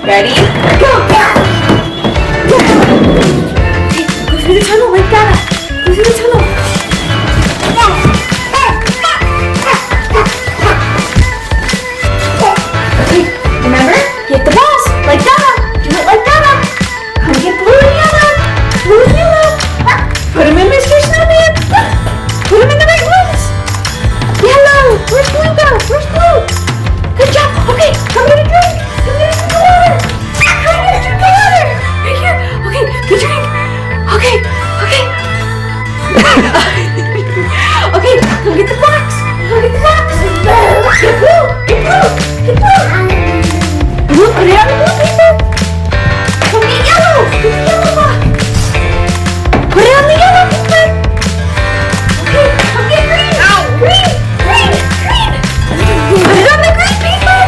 Ready? Go! Okay, go through the tunnel like that. Go through the tunnel. Okay, remember? Hit the balls like that. Do it like that. Come get blue and yellow. Blue and yellow. Put them in Mr. Snowman. Put them in the right ones. Yellow. Where's blue go? Where's blue? Good job. Okay, come get a drink. Come get a drink of water. Come get a drink of water. Right here. Okay, good drink. Okay, okay. Okay, come get the box. Come get the box. Get blue. Get blue. Get blue. Blue, put it on the blue paper. Come get yellow. Get the yellow box. Put it on the yellow paper. Okay, come get green. Green. Green. Green. Put it on the green paper.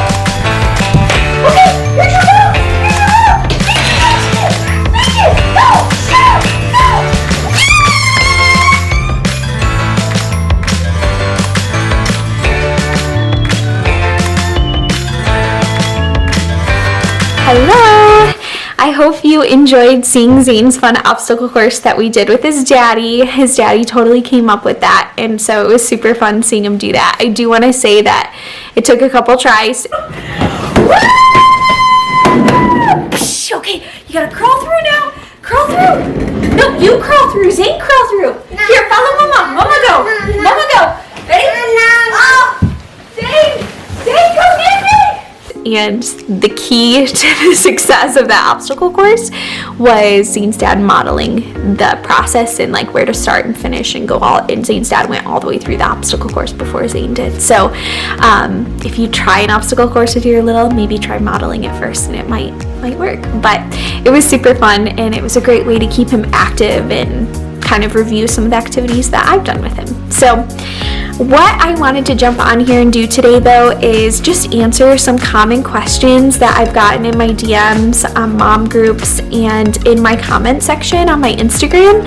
Okay, here's your ball. Here's your ball. Make it. Go. Go. Go. Hello! I hope you enjoyed seeing Zane's fun obstacle course that we did with his daddy. His daddy totally came up with that, and so it was super fun seeing him do that. I do want to say that it took a couple tries. Okay, you gotta crawl through now. Crawl through. No, you crawl through. Zane, crawl through. Here, follow Mama. Mama go. Mama go. Ready? Oh, Zane, come get me. And the key to the success of that obstacle course was Zane's dad modeling the process and like where to start and finish and go all. And Zane's dad went all the way through the obstacle course before Zane did. So if you try an obstacle course with your little, maybe try modeling it first, and it might work. But it was super fun, and it was a great way to keep him active and kind of review some of the activities that I've done with him. So what I wanted to jump on here and do today, though, is just answer some common questions that I've gotten in my DMs, mom groups, and in my comment section on my Instagram.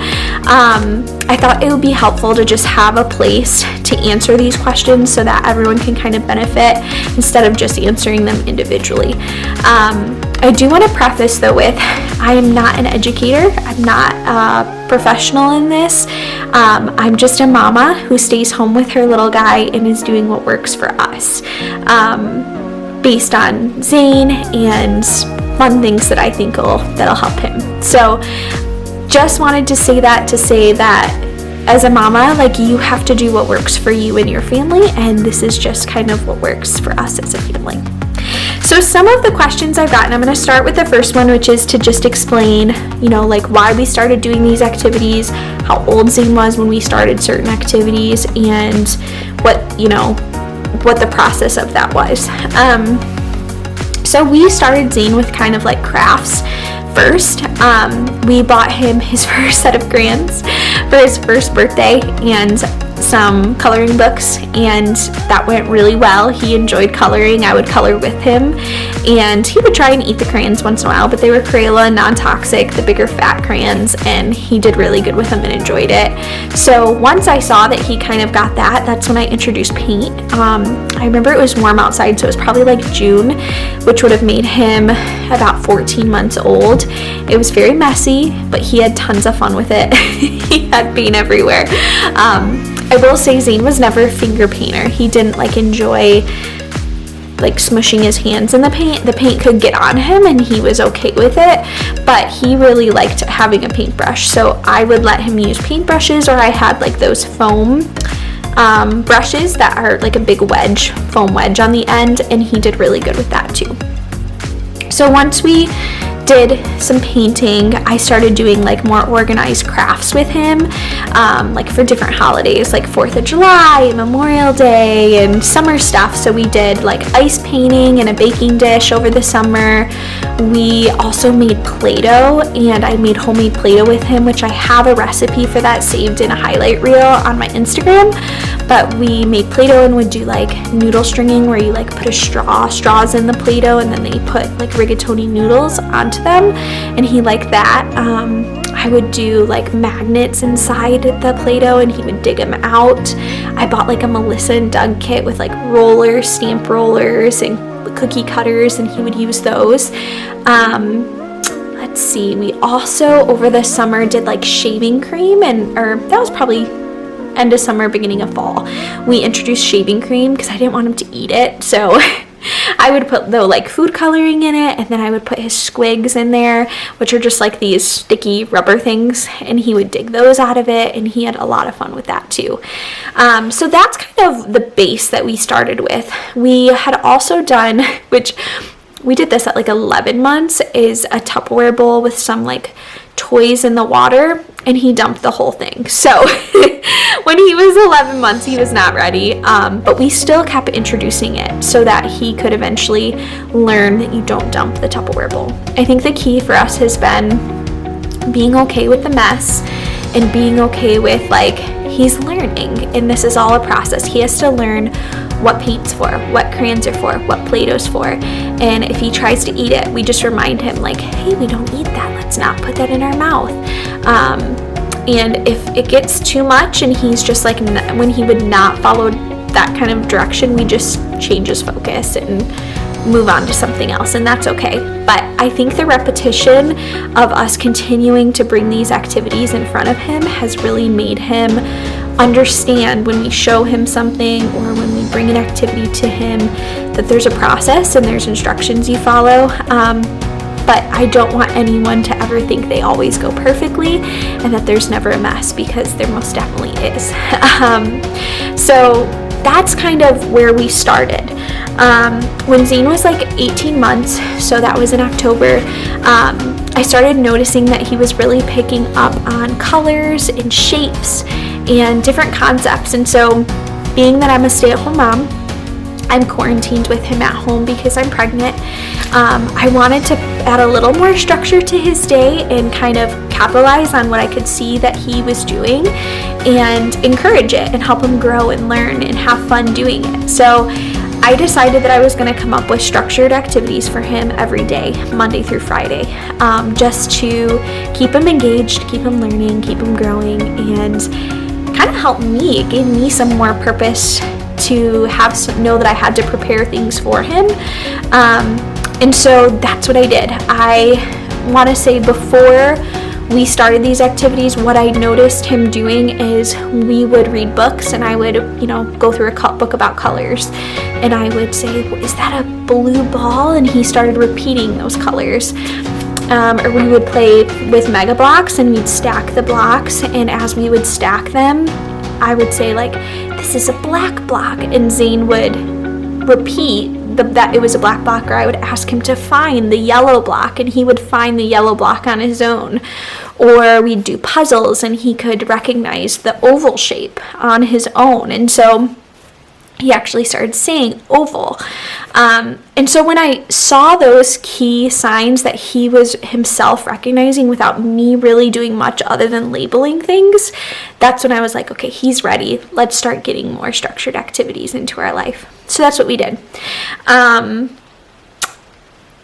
I thought it would be helpful to just have a place to answer these questions so that everyone can kind of benefit instead of just answering them individually. I do want to preface, though, with I am not an educator. I'm not a professional in this. I'm just a mama who stays home with her little guy and is doing what works for us, based on Zane and fun things that I think that'll help him. So just wanted to say that as a mama, like, you have to do what works for you and your family, and this is just kind of what works for us as a family. So some of the questions I've gotten, I'm going to start with the first one, which is to just explain, like why we started doing these activities, how old Zane was when we started certain activities, and what the process of that was. So we started Zane with kind of like crafts first. We bought him his first set of crayons for his first birthday and some coloring books, and that went really well. He enjoyed coloring. I would color with him, and he would try and eat the crayons once in a while, but they were Crayola, non-toxic, the bigger fat crayons, and he did really good with them and enjoyed it. So once I saw that he kind of got that's when I introduced paint. I remember it was warm outside, so it was probably like June, which would have made him about 14 months old. It was very messy, but he had tons of fun with it. He had paint everywhere. I will say Zane was never a finger painter. He didn't enjoy smushing his hands in the paint. The paint could get on him and he was okay with it, but he really liked having a paintbrush. So I would let him use paintbrushes, or I had those foam brushes that are like a big wedge, foam wedge on the end, and he did really good with that too. So once we did some painting, I started doing more organized crafts with him, for different holidays like 4th of July, Memorial Day, and summer stuff. So we did ice painting in a baking dish over the summer. We also made Play-Doh, and I made homemade Play-Doh with him, which I have a recipe for that saved in a highlight reel on my Instagram. But we made Play-Doh and would do noodle stringing, where you put straws in the Play-Doh, and then they put rigatoni noodles onto them, and he liked that. I would do like magnets inside the Play-Doh and he would dig them out. I bought like a Melissa and Doug kit with like rollers, stamp rollers and cookie cutters, and he would use those. Let's see, we also over the summer did like shaving cream, or that was probably end of summer, beginning of fall. We introduced shaving cream because I didn't want him to eat it, so I would put the like food coloring in it, and then I would put his squigs in there, which are just like these sticky rubber things, and he would dig those out of it, and he had a lot of fun with that too. So that's kind of the base that we started with. We had also done, which we did this at like 11 months, is a Tupperware bowl with some like toys in the water, and he dumped the whole thing. So when he was 11 months, he was not ready, but we still kept introducing it so that he could eventually learn that you don't dump the Tupperware bowl. I think the key for us has been being okay with the mess and being okay with like, he's learning, and this is all a process. He has to learn what paint's for, what crayons are for, what Play-Doh's for, and if he tries to eat it, we just remind him like, hey, we don't eat that, let's not put that in our mouth. And if it gets too much and he's just like, when he would not follow that kind of direction, we just change his focus and move on to something else, and that's okay. But I think the repetition of us continuing to bring these activities in front of him has really made him understand when we show him something or when we bring an activity to him that there's a process and there's instructions you follow. But I don't want anyone to ever think they always go perfectly and that there's never a mess, because there most definitely is. So that's kind of where we started. When Zane was like 18 months, so that was in October, I started noticing that he was really picking up on colors and shapes and different concepts. And so, being that I'm a stay-at-home mom, I'm quarantined with him at home because I'm pregnant. I wanted to add a little more structure to his day and kind of capitalize on what I could see that he was doing and encourage it and help him grow and learn and have fun doing it. So I decided that I was going to come up with structured activities for him every day, Monday through Friday, just to keep him engaged, keep him learning, keep him growing, and kind of help me, give me some more purpose to know that I had to prepare things for him. And so that's what I did. I want to say before we started these activities, what I noticed him doing is we would read books, and I would, go through a book about colors, and I would say, is that a blue ball? And he started repeating those colors. Or we would play with Mega Blocks, and we'd stack the blocks, and as we would stack them, I would say like, this is a black block, and Zane would repeat that it was a black block, or I would ask him to find the yellow block, and he would find the yellow block on his own. Or we'd do puzzles, and he could recognize the oval shape on his own, and so he actually started saying oval. And so when I saw those key signs that he was himself recognizing without me really doing much other than labeling things, that's when I was like, okay, he's ready. Let's start getting more structured activities into our life. So that's what we did.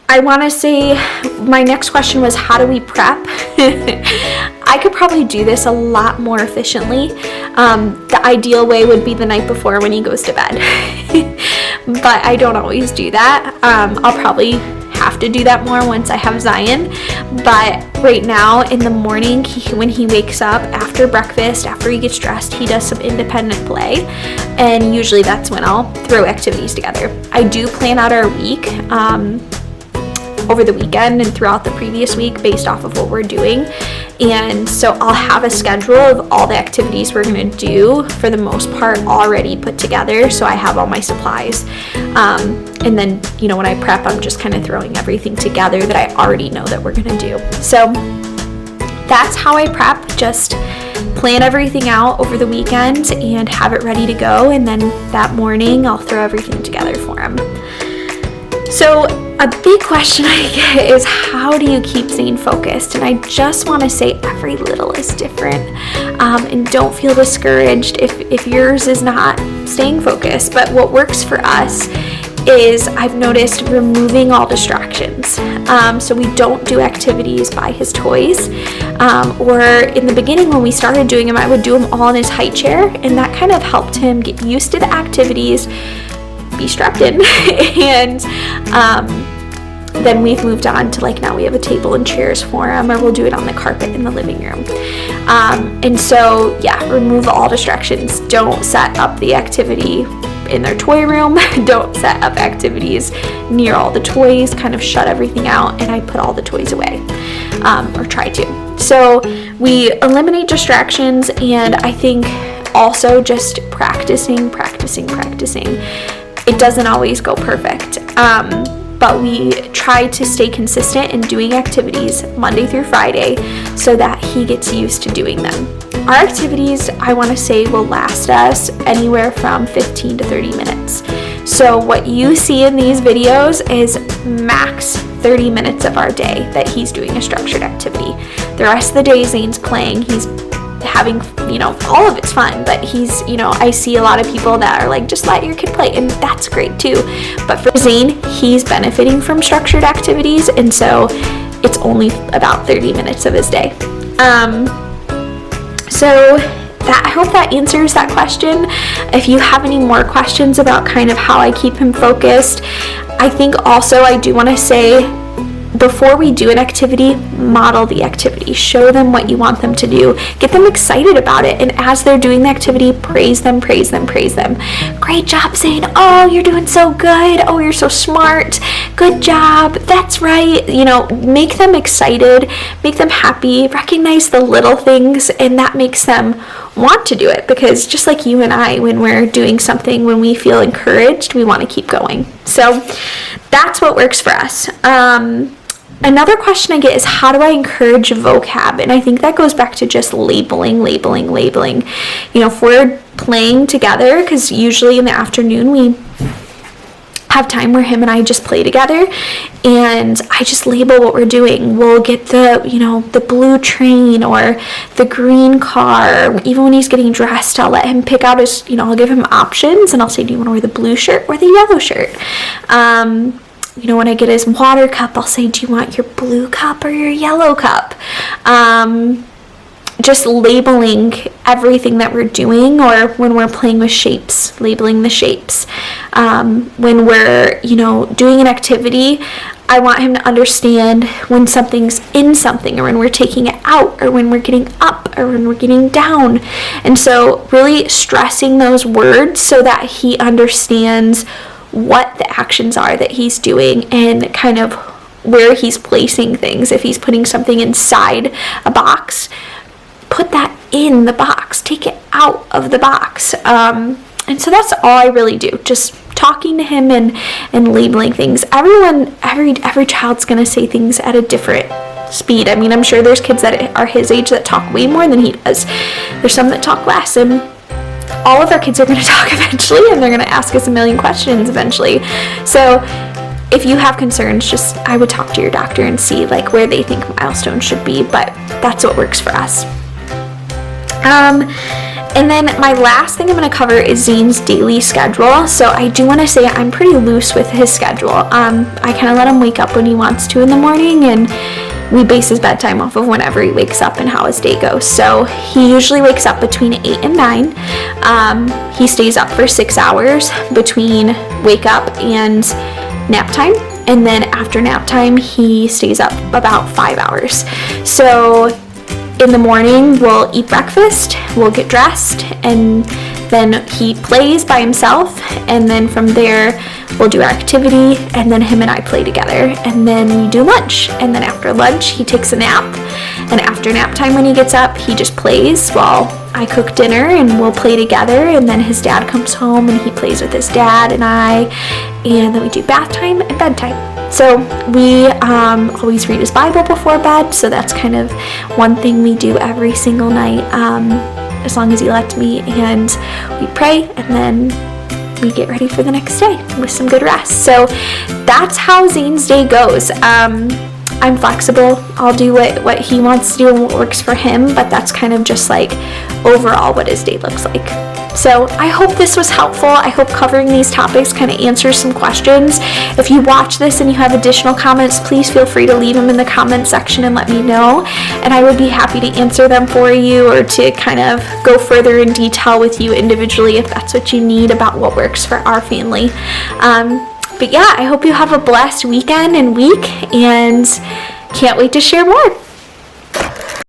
I want to say my next question was, how do we prep? I could probably do this a lot more efficiently. The ideal way would be the night before when he goes to bed. But I don't always do that. I'll probably have to do that more once I have Zion. But right now in the morning, when he wakes up after breakfast, after he gets dressed, he does some independent play. And usually that's when I'll throw activities together. I do plan out our week over the weekend and throughout the previous week based off of what we're doing. And so I'll have a schedule of all the activities we're going to do for the most part already put together, so I have all my supplies. And then, when I prep, I'm just kind of throwing everything together that I already know that we're going to do. So that's how I prep, just plan everything out over the weekend and have it ready to go, and then that morning I'll throw everything together for him. So a big question I get is, how do you keep Zane focused? And I just want to say every little is different, and don't feel discouraged if yours is not staying focused. But what works for us is I've noticed removing all distractions. So we don't do activities by his toys. Or in the beginning when we started doing them, I would do them all in his high chair, and that kind of helped him get used to the activities, be strapped in, and then we've moved on to like now we have a table and chairs for him, or we'll do it on the carpet in the living room. And so yeah, remove all distractions. Don't set up the activity in their toy room. Don't set up activities near all the toys. Kind of shut everything out, and I put all the toys away, or try to. So we eliminate distractions, and I think also just practicing. It doesn't always go perfect, but we try to stay consistent in doing activities Monday through Friday so that he gets used to doing them. Our activities, I want to say, will last us anywhere from 15 to 30 minutes. So what you see in these videos is max 30 minutes of our day that he's doing a structured activity. The rest of the day, Zane's playing. He's having, all of it's fun, but he's, I see a lot of people that are like, just let your kid play, and that's great too. But for Zane, he's benefiting from structured activities, and so it's only about 30 minutes of his day. So I hope that answers that question. If you have any more questions about kind of how I keep him focused, I think also I do want to say, before we do an activity, model the activity. Show them what you want them to do. Get them excited about it. And as they're doing the activity, praise them. Great job, Zane. Oh, you're doing so good. Oh, you're so smart. Good job. That's right. Make them excited. Make them happy. Recognize the little things, and that makes them want to do it, because just like you and I, when we're doing something, when we feel encouraged, we want to keep going. So that's what works for us. Another question I get is, how do I encourage vocab? And I think that goes back to just labeling. If we're playing together, because usually in the afternoon we have time where him and I just play together, and I just label what we're doing. We'll get the blue train or the green car. Even when he's getting dressed, I'll let him pick out his, I'll give him options, and I'll say, do you want to wear the blue shirt or the yellow shirt? When I get his water cup, I'll say, do you want your blue cup or your yellow cup? Just labeling everything that we're doing, or when we're playing with shapes, labeling the shapes. When we're, doing an activity, I want him to understand when something's in something, or when we're taking it out, or when we're getting up, or when we're getting down. And so really stressing those words so that he understands what the actions are that he's doing, and kind of where he's placing things. If he's putting something inside a box, put that in the box, take it out of the box. And so that's all I really do, just talking to him and labeling things. Every child's gonna say things at a different speed. I mean, I'm sure there's kids that are his age that talk way more than he does. There's some that talk less, and all of our kids are going to talk eventually, and they're going to ask us a million questions eventually. So if you have concerns, I would talk to your doctor and see where they think milestones should be, but that's what works for us. And then my last thing I'm going to cover is Zane's daily schedule. So I do want to say I'm pretty loose with his schedule. I kind of let him wake up when he wants to in the morning, and we base his bedtime off of whenever he wakes up and how his day goes. So he usually wakes up between 8 and 9. He stays up for 6 hours between wake up and nap time. And then after nap time, he stays up about 5 hours. So in the morning, we'll eat breakfast, we'll get dressed, and then he plays by himself, and then from there we'll do our activity, and then him and I play together, and then we do lunch, and then after lunch he takes a nap, and after nap time when he gets up, he just plays while I cook dinner, and we'll play together, and then his dad comes home and he plays with his dad and I, and then we do bath time and bedtime. So we always read his Bible before bed, so that's kind of one thing we do every single night, as long as he lets me, and we pray, and then we get ready for the next day with some good rest. So that's how Zane's day goes. I'm flexible. I'll do what he wants to do and what works for him, but that's kind of just like overall what his day looks like. So I hope this was helpful. I hope covering these topics kind of answers some questions. If you watch this and you have additional comments, please feel free to leave them in the comment section and let me know. And I would be happy to answer them for you or to kind of go further in detail with you individually if that's what you need about what works for our family. But yeah, I hope you have a blessed weekend and week, and can't wait to share more.